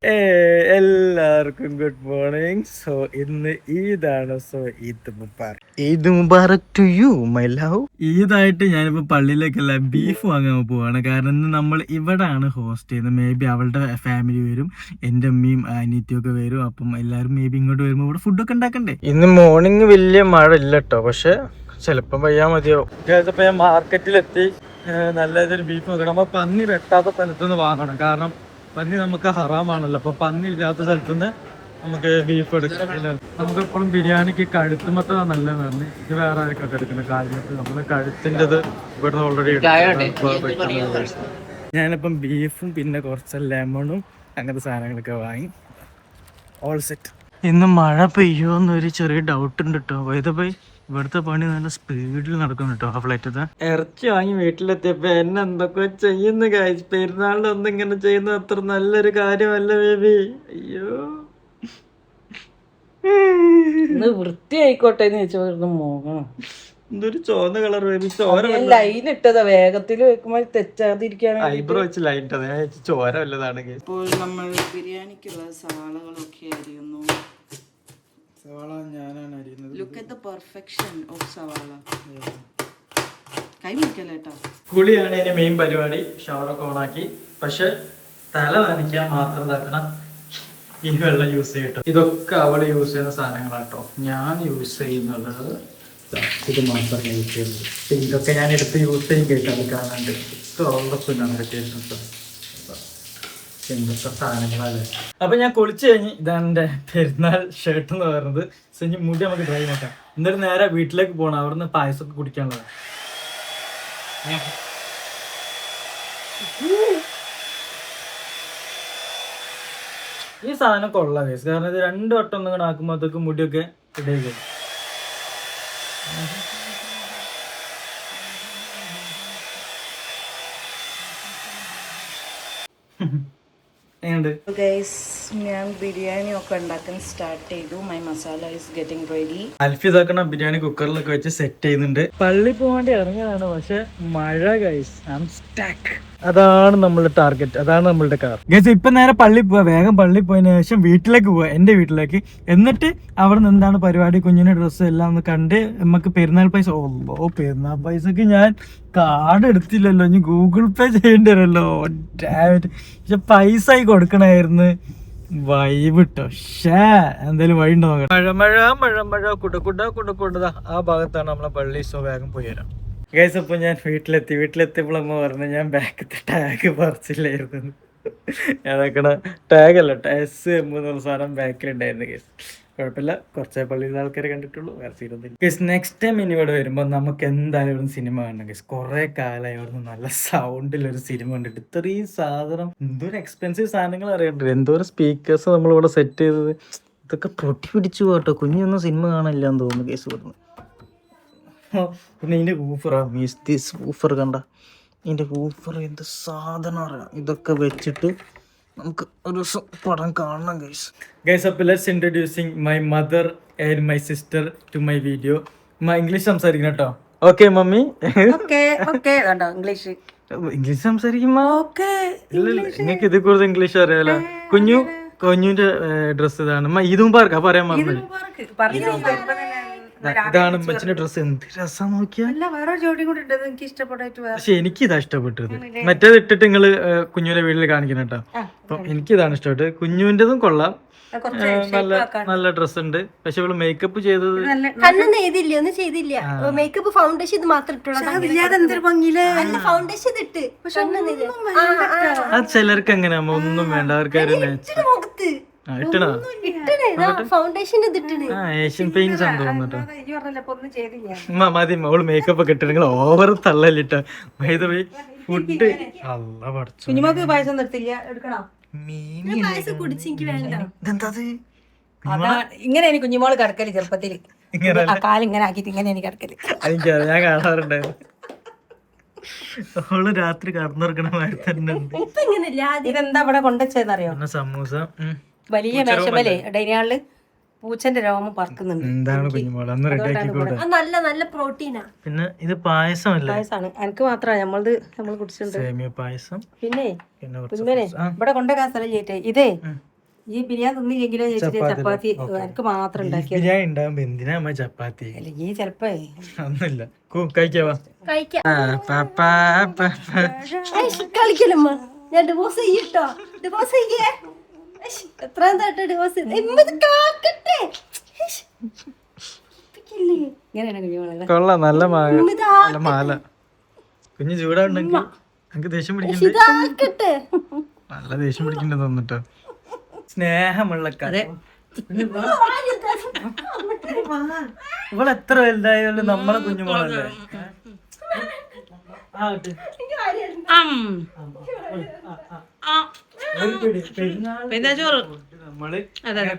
എല്ലാവർക്കും good morning. So ഇന്ന് ഈദാണ്. So Eid Mubarak. Eid Mubarak to you my love. ഈദായിട്ട് ഞാനിപ്പോൾ പള്ളിയിലേക്കല്ല ബീഫ് വാങ്ങാൻ പോവാണ്. കാരണം ഇന്ന് നമ്മൾ ഇവിടെയാണ് ഹോസ്റ്റ് ചെയ്യുന്നത്. മേ ബി അവളുടെ ഫാമിലി വരും, എൻ്റെ അമ്മയും അനിയത്തിയും ഒക്കെ വരും. അപ്പം എല്ലാവരും മേ ബി ഇങ്ങോട്ട് വരുമ്പോൾ ഇവിടെ ഫുഡൊക്കെ ഉണ്ടാക്കണ്ടേ. ഇന്ന് മോർണിംഗ് വലിയ മഴ ഇല്ല കേട്ടോ, പക്ഷെ ചിലപ്പം പെയ്യാ മതിയോ. ഇപ്പം ഞാൻ മാർക്കറ്റിലെത്തി. നല്ലതൊരു ബീഫ് നോക്കണം. നമ്മൾ പന്നി വെട്ടാത്ത സ്ഥലത്തുനിന്ന് വാങ്ങണം. കാരണം പന്നി നമുക്ക് ഹറാമാണല്ലോ. അപ്പൊ പന്നി ഇല്ലാത്ത സ്ഥലത്തുനിന്ന് നമുക്ക് ബീഫ് എടുക്കാം. നമുക്ക് എപ്പോഴും ബിരിയാണിക്ക് കഴുത്തുമത്ത നല്ലതെന്ന് പറഞ്ഞു. ഇത് വേറെ ആർക്കൊക്കെ എടുക്കുന്നത് കാലിനകത്ത്. നമ്മള് കഴുത്തിൻ്റെത് ഇവിടെ ഓൾറെഡി ഞാനിപ്പം ബീഫും പിന്നെ കുറച്ച് ലെമണും അങ്ങനത്തെ സാധനങ്ങളൊക്കെ വാങ്ങി. All set. ഇന്ന് മഴ പെയ്യുമെന്നൊരു ചെറിയ ഡൗട്ട് ഉണ്ട് കേട്ടോ. വൈദപ്പോയി ഇവിടുത്തെ പണി നല്ല സ്പീഡിൽ നടക്കും കേട്ടോ. ആ ഫ്ലൈറ്റ് ഇറച്ചി വാങ്ങി വീട്ടിലെത്തിയപ്പോ എന്നെ എന്തൊക്കെ ചെയ്യുന്ന കാര്യം. പെരുന്നാളിൽ ഒന്നും ഇങ്ങനെ ചെയ്യുന്നത് അത്ര നല്ലൊരു കാര്യമല്ല ബേബി. അയ്യോ വൃത്തിയായിക്കോട്ടെ എന്ന് ചോദിച്ചു. മോഹം എന്തൊരു ചോന്ന കളർ ബേബി. ചോര ലൈൻ ഇട്ടതാ, വേഗത്തിൽ വെക്കുമ്പോൾ തെറ്റാതിരിക്കാൻ. ഐബ്രോ വെച്ച് ലൈൻ ഇട്ടത്. ഞാൻ ചോര വല്ലതാണെങ്കിൽ. ഇപ്പോൾ നമ്മൾ ബിരിയാണിക്കുള്ള സവാളകളൊക്കെ അരിയുന്നു. സവാള ഞാനാണ് അരിയുന്നത്. Look at the perfection of സവാള. കൈ മുറിക്കല്ലേട്ടാ. കുളിയാണ് ഇതിന്റെ മെയിൻ പരിപാടി. ഷവറൊക്കെ ഓണാക്കി. പക്ഷെ തല നനയ്ക്കാൻ മാത്രം ഇതാക്കണം. ഈ വെള്ളം യൂസ് ചെയ്യട്ടോ. ഇതൊക്കെ അവള് യൂസ് ചെയ്യുന്ന സാധനങ്ങളാട്ടോ. ഞാൻ യൂസ് ചെയ്യുന്നത് ഇത് മാത്രം യൂസ് ചെയ്യുന്നത്. ഇതൊക്കെ ഞാൻ എടുത്ത് യൂസ് ചെയ്യും കേട്ടോ. കാണാണ്ട് ഉള്ളപ്പിന്നാണ് കേട്ടോ. എന്തൊക്കെ സാധനങ്ങളല്ലേ. അപ്പൊ ഞാൻ കുളിച്ചു കഴിഞ്ഞ് ഇതാണ് എന്റെ പെരുന്നാൾ ഷർട്ട് എന്ന് പറയുന്നത്. ഇനി മുടി നമുക്ക് ഡ്രൈ നോക്കാം. എന്നിട്ട് നേരെ വീട്ടിലേക്ക് പോകണം. അവിടുന്ന് പായസമൊക്കെ കുടിക്കാനുള്ളത്. ഈ സാധനം കൊള്ളാം കേസ്. കാരണം ഇത് 2 വട്ടം ഒന്നും കൂടെ ആക്കുമ്പോഴത്തേക്ക് മുടിയൊക്കെ ഇടയിൽ ഞാൻ ബിരിയാണി ഒക്കെ ഉണ്ടാക്കാൻ സ്റ്റാർട്ട് ചെയ്തു. My masala is getting ready. അൽഫിദാക്കണ ബിരിയാണി കുക്കറിലൊക്കെ വെച്ച് സെറ്റ് ചെയ്യുന്നുണ്ട്. പള്ളി പോകാണ്ടി ഇറങ്ങിയതാണ്, പക്ഷെ മഴ ഗൈസ്. I am stuck. അതാണ് നമ്മളുടെ ടാർഗറ്റ്, അതാണ് നമ്മളുടെ കാർ ഗൈസ്. ഇപ്പൊ നേരെ പള്ളി പോവാ. വേഗം പള്ളി പോയതിനു ശേഷം വീട്ടിലേക്ക് പോവാ, എന്റെ വീട്ടിലേക്ക്. എന്നിട്ട് അവിടെ നിന്ന് എന്താണ് പരിപാടി, കുഞ്ഞിന്റെ ഡ്രസ്സ് എല്ലാം ഒന്ന് കണ്ട് നമുക്ക് പെരുന്നാൾ പൈസ. ഓ പെരുന്നാൾ പൈസക്ക് ഞാൻ കാർഡ് എടുത്തില്ലല്ലോ. ഇനി ഗൂഗിൾ പേ ചെയ്യേണ്ടി വരുമല്ലോ. പക്ഷെ പൈസ ആയി കൊടുക്കണായിരുന്നു. വൈവിട്ടോ ഷേ. എന്തായാലും വഴി ഉണ്ടോ നോക്കാം. മഴ മഴ മഴ മഴ കുട ആ ഭാഗത്താണ് നമ്മളെ പള്ളി. സോ വേഗം പോയി വരാം ഗൈസ്. അപ്പോൾ ഞാൻ വീട്ടിലെത്തിയപ്പോൾ അമ്മ പറഞ്ഞു ഞാൻ ബാക്കത്തെ ടാഗ് പറിച്ചില്ലായിരുന്നു. ഞാനക്കണ ടാഗല്ല, SM എന്നുള്ള സാധനം ബാക്കിലുണ്ടായിരുന്നു ഗൈസ്. കുഴപ്പമില്ല, കുറച്ചേ പള്ളിയിലെ ആൾക്കാരെ കണ്ടിട്ടുള്ളൂ, വേറെ സീനൊന്നും. ഗൈസ് നെക്സ്റ്റ് ടൈം ഇനി ഇവിടെ വരുമ്പോൾ നമുക്ക് എന്തായാലും ഇവിടെ സിനിമ കാണണം ഗൈസ്. കുറേ കാലമായി അവിടെ നല്ല സൗണ്ടിലൊരു സിനിമ കണ്ടിട്ട്. ഇത്രയും സാധനം എന്തോരം എക്സ്പെൻസീവ് സാധനങ്ങൾ അറിയണ്ടേ. എന്തോരം സ്പീക്കേഴ്സ് നമ്മളിവിടെ സെറ്റ് ചെയ്തത്. ഇതൊക്കെ പൊട്ടി പിടിച്ചു പോട്ടോ. കുഞ്ഞൊന്നും സിനിമ കാണില്ല എന്ന് തോന്നുന്നു ഗൈസ് ഇവിടുന്ന്. പിന്നെ ഇതിൻ്റെ ഊഫർ കണ്ട. ഇതിൻ്റെ ഊഫർ എന്ത് സാധനം അറിയാം. ഇതൊക്കെ വെച്ചിട്ട് നമുക്ക് ഒരു ദിവസം പടം കാണണം ഗൈസ്. അപ്പോൾ let's introducing my mother and my sister to my video. English സംസാരിക്കണം കേട്ടോ. Okay mummy. ഇംഗ്ലീഷ് സംസാരിക്കുമ്പോ നിങ്ങൾക്ക് ഇതിൽ കൂടുതൽ ഇംഗ്ലീഷ് അറിയാലോ. കുഞ്ഞുവിന്റെ ഡ്രസ്സ് ഇതാണ്. ഈദ് മുബാറക്ക് പറയാൻ മറന്നു. ഇതാണ് ഉമ്മച്ചിന്റെ ഡ്രസ്സ്. എന്ത് രസം നോക്കിയാൽ. പക്ഷെ എനിക്കിതാ ഇഷ്ടപ്പെട്ടത്. മറ്റേത് ഇട്ടിട്ട് നിങ്ങള് കുഞ്ഞുവിന്റെ വീട്ടിൽ കാണിക്കണം കേട്ടോ. അപ്പൊ എനിക്കിതാണ് ഇഷ്ടപ്പെട്ടത്. കുഞ്ഞുവിന്റെതും കൊള്ളാം, നല്ല ഡ്രസ് ഉണ്ട്. പക്ഷെ ഇവള് മേക്കപ്പ് ചെയ്തത് മേക്കപ്പ് ഫൗണ്ടേഷൻ മാത്രം അത് ചിലർക്ക് എങ്ങനെയാ ഒന്നും വേണ്ട. അവർക്ക് ഏഷ്യൻ പെയിന്റ്സ് ആണ് തോന്നുന്നു. മതി അവള് മേക്കപ്പ് ഒക്കെ ഇട്ടിട്ട് ഓവർ തള്ളലിട്ട. ഫുഡ് ഇങ്ങനെ എനിക്ക് കുഞ്ഞുമോള് കിടക്കല് ചെറുപ്പത്തില് കാലിങ്ങനെ ആക്കിട്ട് ഇങ്ങനെ എനിക്ക് കിടക്കല്. ഞാൻ കാണാറുണ്ടായിരുന്നു. അവള് രാത്രി കടന്നിറക്കണമായി തന്നെ. ഇതെന്താ ഇവിടെ കൊണ്ടുവച്ചതെന്നറിയോ? സമൂസ. വലിയ മേശമല്ലേ ഡൈനിങ് ഹാളില് പൂച്ചന്റെ രോമം പറക്കുന്നുണ്ട്. എന്താണ് കുഞ്ഞുമോളെ ഒന്ന് റെഡി ആക്കിക്കൂടെ? നല്ല പ്രോട്ടീനാ. പിന്നെ ഇത് പായസമല്ലേ? പായസാണ്. എനിക്ക് മാത്രമേ നമ്മൾ കുടിച്ചിട്ടുണ്ട് സേമിയ പായസം. പിന്നെ ഇവിടെ കൊണ്ടുവെക്കാൻ സ്ഥലം ചെയ്തിട്ടേ ഇതേ ഈ ബിരിയാണി തിന്നില്ലെങ്കിലോ ചേച്ചി ചപ്പാത്തി എനിക്ക് മാത്രം ഉണ്ടാക്കിയത്. ബിരിയാണി ഉണ്ടാകുമ്പോ എന്തിനാ അമ്മ ചപ്പാത്തി? ഈ ചെലപ്പോ ഒന്നുമില്ല, കഴിക്കാവാ. കഴിക്കാം. കളിക്കലമ്മ, ഞാൻ ഡിവോഴ്സ് ചെയ്യട്ടോ. ഡിവോഴ്സ് ചെയ്യേ. എത്രയും തട്ട് ഡിവോഴ്സ് കാക്കട്ടെ. ഇങ്ങനെയാണ് കുഞ്ഞുങ്ങളെ. കൊള്ളാം, നല്ല മാല. കുഞ്ഞ് ചൂടാണ്ടെങ്കിൽ എനിക്ക് ദേഷ്യം പിടിക്കണ്ടേ? ഇതാക്കട്ടെ. നല്ല ദേഷ്യം പിടിക്കണ്ടെന്ന് തോന്നിട്ടോ. സ്നേഹമുള്ള ഇവിടെ എത്ര വലുതായാലും നമ്മളെ കുഞ്ഞുമോളല്ലേ. നമ്മള്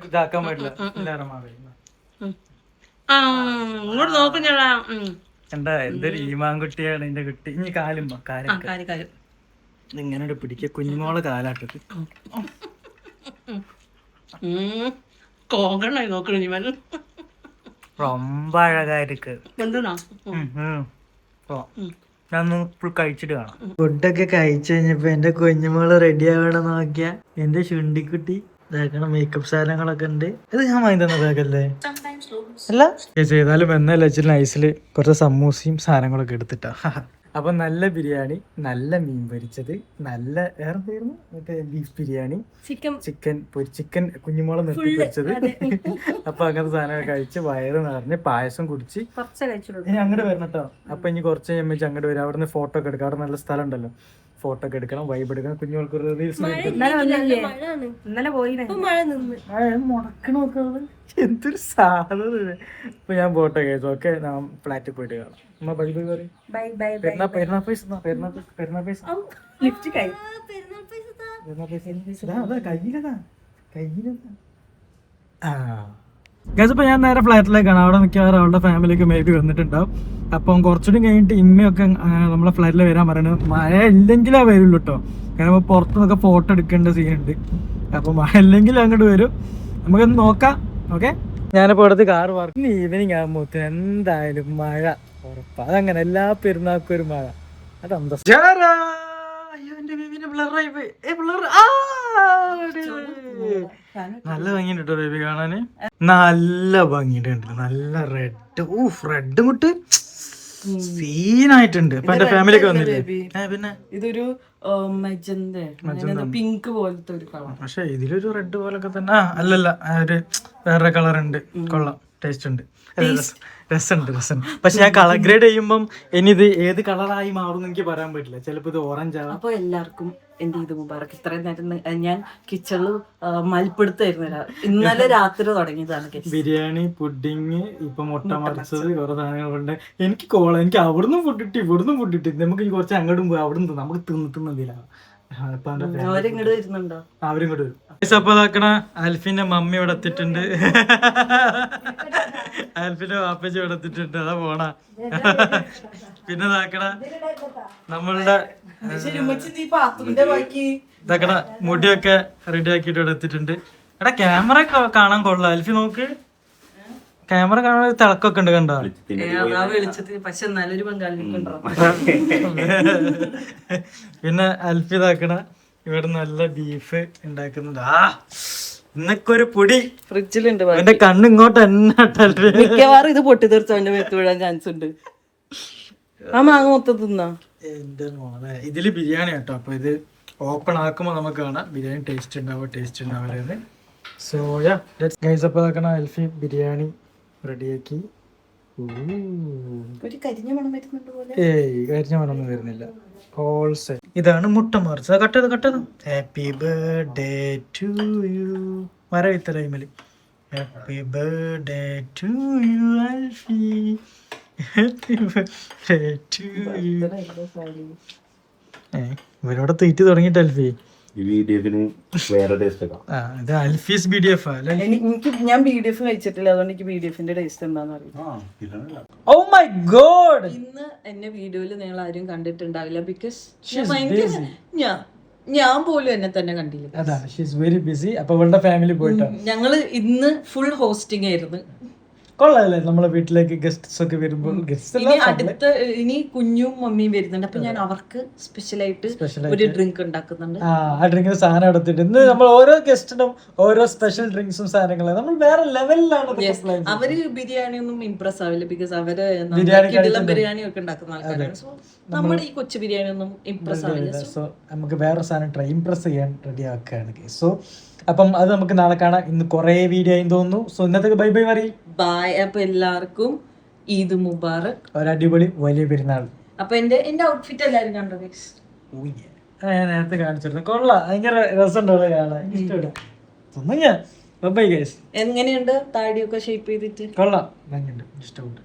ഇതാക്കാൻ പാടില്ല. ഇങ്ങോട്ട് നോക്കുഞ്ഞാ. എന്താ എന്തൊരു ഈമാൻകുട്ടിയാണ് എന്റെ കുട്ടി. ഇനി കാലും ഇങ്ങനെ പിടിക്ക കുഞ്ഞുമോളെ കാലാട്ടത്. കോങ്കണ്ണായി നോക്കണ ரொம்ப അഴകാ ഇருக்கு. ഞാൻ ഫുൾ കഴിച്ചിട്ട് കാണാം. ഫുഡൊക്കെ കഴിച്ചു കഴിഞ്ഞപ്പോ എന്റെ കുഞ്ഞുമോള് റെഡി ആവണം നോക്കിയ എന്റെ ചുണ്ടിക്കുട്ടി ഇതാക്കണം. മേക്കപ്പ് സാധനങ്ങളൊക്കെ ഉണ്ട്. ഇത് ഞാൻ വാങ്ങി തന്ന ബാഗല്ലേ? അല്ല ചെയ്താലും എന്നല്ല വെച്ചിട്ട് നൈസില് കുറച്ച് സമൂസയും സാധനങ്ങളൊക്കെ എടുത്തിട്ടാ. അപ്പൊ നല്ല ബിരിയാണി, നല്ല മീൻ പൊരിച്ചത്, നല്ല വേറെന്തായിരുന്നു മറ്റേ ബീഫ് ബിരിയാണി, ചിക്കൻ കുഞ്ഞുമോളം നിർത്തി പൊരിച്ചത്. അപ്പൊ അങ്ങനത്തെ സാധനങ്ങൾ കഴിച്ച് വയറ് നിറഞ്ഞ് പായസം കുടിച്ച് ഇനി അങ്ങോട്ട് വരണം കേട്ടോ. അപ്പൊ ഇനി കുറച്ച് കഴിയുമ്പോൾ അങ്ങോട്ട് വരും. അവിടെ നിന്ന് ഫോട്ടോ ഒക്കെ എടുക്കാം. അവിടെ നല്ല സ്ഥലം ഉണ്ടല്ലോ, ഫോട്ടോ ഒക്കെ എടുക്കണം, വൈബ് എടുക്കണം. കുഞ്ഞുങ്ങൾക്ക് റീൽസ് മുടക്കണോക്കാള് എന്തൊരു സാധനം. ഇപ്പൊ ഞാൻ ഫോട്ടോ കഴിച്ചു. ഓക്കെ, ഞാൻ ഫ്ലാറ്റിൽ പോയിട്ട് കാണാം. അമ്മ ബൈ ബൈ പറയും. പെരുന്നാ പൈസ ഇപ്പൊ ഞാൻ നേരെ ഫ്ലാറ്റിലേക്കാണ്. അവിടെ മിക്കവാറും അവളുടെ ഫാമിലിക്ക് മേ ബി വന്നിട്ടുണ്ടാവും. അപ്പം കുറച്ചുകൂടി കഴിഞ്ഞിട്ട് ഇമ്മയൊക്കെ നമ്മളെ ഫ്ലാറ്റിൽ വരാൻ പറയണത്. മഴ ഇല്ലെങ്കിലേ വരുള്ളൂ കേട്ടോ. കാരണം പുറത്തു നിന്നൊക്കെ ഫോട്ടോ എടുക്കേണ്ട സീനുണ്ട്. അപ്പൊ മഴ ഇല്ലെങ്കിലും അങ്ങോട്ട് വരും. നമുക്കൊന്ന് നോക്കാം. ഓക്കെ, ഞാനിപ്പോ അടുത്ത് കാറ് പാർക്ക്. ഈവനിങ് ആകുമ്പോ എന്തായാലും മഴ ഉറപ്പാ. അതങ്ങനെ എല്ലാ പെരുന്നാൾക്കും ഒരു മഴ. അതെന്താ നല്ല ഭംഗിയുണ്ട് കേട്ടോ ബേബി കാണാന്. നല്ല ഭംഗിയുണ്ട്. നല്ല റെഡ് മുട്ട് സീനായിട്ടുണ്ട്. അപ്പൊ എന്റെ ഫാമിലി ഒക്കെ വന്നില്ലേ? പിന്നെ ഇതൊരു പിങ്ക് പോലത്തെ ഒരു കളർ. പക്ഷെ ഇതിലൊരു റെഡ് പോലൊക്കെ തന്നെ. അല്ലല്ല, ഒരു വേറെ കളർ ഉണ്ട്. കൊള്ളാം, ടേസ്റ്റ് ഉണ്ട്, രസമുണ്ട്. പക്ഷെ ഞാൻ കളർ ഗ്രേഡ് ചെയ്യുമ്പം ഇനി ഇത് ഏത് കളറായി മാറും എനിക്ക് പറയാൻ പറ്റില്ല. ചിലപ്പോ ഇത് ഓറഞ്ച് ആവാം. അപ്പൊ എല്ലാവർക്കും എന്റെ ഇത് മുബാറക്ക്. ഇത്രയും നേരം ഞാൻ കിച്ചണില് മൽപ്പെടുത്തായിരുന്നില്ല. ഇന്നലെ രാത്രി തുടങ്ങിയതാണ് ബിരിയാണി, പുഡിങ്, ഇപ്പൊ മുട്ട മറിച്ചത്, കുറെ സാധനങ്ങളുണ്ട്. എനിക്ക് അവിടുന്ന് ഫുഡിട്ട് ഇവിടുന്ന് ഫുഡിട്ട്. നമുക്ക് കുറച്ച് അങ്ങോട്ടും പോയി അവിടുന്ന് നമുക്ക് തിന്നില്ല. അവരിങ്ങോട്ട് വരുന്നുണ്ടോ? അവരും കൂടെ വരും. അപ്പൊ ഇതാക്കണ അൽഫിന്റെ മമ്മി ഇവിടെ എത്തിയിട്ടുണ്ട്. അൽഫിന്റെ വാപ്പച്ചി ഇവിടെ എത്തിയിട്ടുണ്ട്. അതാ പോണ. പിന്നെ ഇതാക്കണ നമ്മളുടെ ഇതാക്കണ മുടിയൊക്കെ റെഡി ആക്കിയിട്ട് ഇവിടെ എത്തിയിട്ടുണ്ട്. എടാ ക്യാമറ കാണാൻ കൊള്ളാം. അൽഫി നോക്ക്, ക്യാമറ കാണാൻ തിളക്കൊക്കെ ഉണ്ട്. കണ്ടോ? പക്ഷെ നല്ലൊരു പങ്കാളിക്കുണ്ടോ. പിന്നെ അൽഫി ഇതാക്കണ ഇവിടെ നല്ല ബീഫ് ഉണ്ടാക്കുന്നുണ്ട്. ഇന്നൊക്കെ ഒരു പൊടി ഫ്രിഡ്ജിലുണ്ട്. എന്റെ കണ്ണ് ഇങ്ങോട്ട് തന്നെ. മിക്കവാറും ഇത് പൊട്ടി തീർച്ച അവന്റെ മേത്ത് വീഴാൻ ചാൻസ് ഉണ്ട്. ആ മാങ്ങ മൊത്തം തിന്നാ. എന്റെ മോളെ, ഇതില് ബിരിയാണി കേട്ടോ. അപ്പൊ ഇത് ഓപ്പൺ ആക്കുമ്പോ നമുക്ക് കാണാം ബിരിയാണി ടേസ്റ്റ് ഉണ്ടാവില്ല. So yeah let's guys. അപ്പൊ ഇതാക്കണ അൽഫി ബിരിയാണി റെഡിയാക്കി. ഒരു കരിഞ്ഞ മണം വരുന്നുണ്ട് പോലെ. കരിഞ്ഞ മണമൊന്നും വരുന്നില്ല. All set. ഇതാണ് മുട്ട മറിച്ചത്. കട്ടത്. Happy birthday to you. മരവിത്ത ടൈമില് happy birthday to you Alfi. Happy birthday to you. ഇവരോട് തീറ്റി തുടങ്ങിയിട്ട് അൽഫി. ഇത് അൽഫീസ് BDF ഞാൻ BDF കഴിച്ചിട്ടില്ല, അതുകൊണ്ട് എനിക്ക് BDFന്റെ ടേസ്റ്റ് എന്താന്ന് അറിയാം. Oh my god. ഇന്ന് എന്നെ വീഡിയോയിൽ നിങ്ങൾ ആരും കണ്ടിട്ടുണ്ടാവില്ല. ബിക്കോസ് ഞാൻ പോലും എന്നെ തന്നെ കണ്ടില്ല. അതാണ് ഷീ ഈസ് വെരി ബിസി. അപ്പൊ ഇവളുടെ ഫാമിലി പോയിട്ടാണ്. ഞങ്ങള് ഇന്ന് ഫുൾ ഹോസ്റ്റിംഗ് ആയിരുന്നു. കൊള്ളാല്ലേ നമ്മളെ വീട്ടിലേക്ക് ഗസ്റ്റ്സ് ഒക്കെ വരുമ്പോൾ ഗസ്റ്റ് ഇനി അടുത്ത ഇനി കുഞ്ഞും മമ്മിയും വരുന്നുണ്ട്. അപ്പൊ ഞാൻ അവർക്ക് സ്പെഷ്യലായിട്ട് ഒരു ഡ്രിങ്ക് ഉണ്ടാക്കുന്നുണ്ട്. ആ ഡ്രിങ്കിന് സാധനം എടുത്തിട്ട് ഇന്ന് നമ്മൾ ഓരോ ഗസ്റ്റിനും ഓരോ സ്പെഷ്യൽ ഡ്രിങ്ക്സും സാധനങ്ങളും നമ്മൾ വേറെ ലെവലിലാണ്. അവര് ബിരിയാണി ഒന്നും ഇംപ്രസ് ആവില്ല, ബിക്കോസ് അവര് ബിരിയാണി ബിരിയാണി ഒക്കെ ഉണ്ടാക്കുന്ന ആൾക്കാരാണ്. സോ നമ്മുടെ ഈ കൊച്ചു ബിരിയാണി ഒന്നും ഇംപ്രസ് ആവില്ല. സോ നമുക്ക് വേറെ സാധനം ട്രൈ ഇംപ്രസ് ചെയ്യാൻ റെഡി ആക്കുകയാണ്. സോ അപ്പം അത് നമുക്ക് നാളെ കാണാം. ഇന്ന് കുറെ വീഡിയോ ആയി തോന്നുന്നു. സോ ഇന്നത്തെ ബൈ ബൈ പറയും. ബൈ. അപ്പൊ എല്ലാവർക്കും ഈദ് മുബാറക്. ഒരു അടിപൊളി വലിയ പെരുന്നാൾ. അപ്പൊ എന്റെ ഔട്ട്ഫിറ്റ് എല്ലാരും കണ്ടോ ഗൈസ്? ഞാൻ നേരത്തെ കാണിച്ചിരുന്നു. കൊള്ളാം, ഭയങ്കര രസമുണ്ടോ കാണാൻ. ഇഷ്ടപ്പെട്ടു. ഞാൻ ബൈ ഗൈസ്. എങ്ങനെയുണ്ട് താടിയൊക്കെ ഷേപ്പ് ചെയ്തിട്ട്? കൊള്ളാം, ഭയങ്കര ഇഷ്ടപ്പെട്ടു.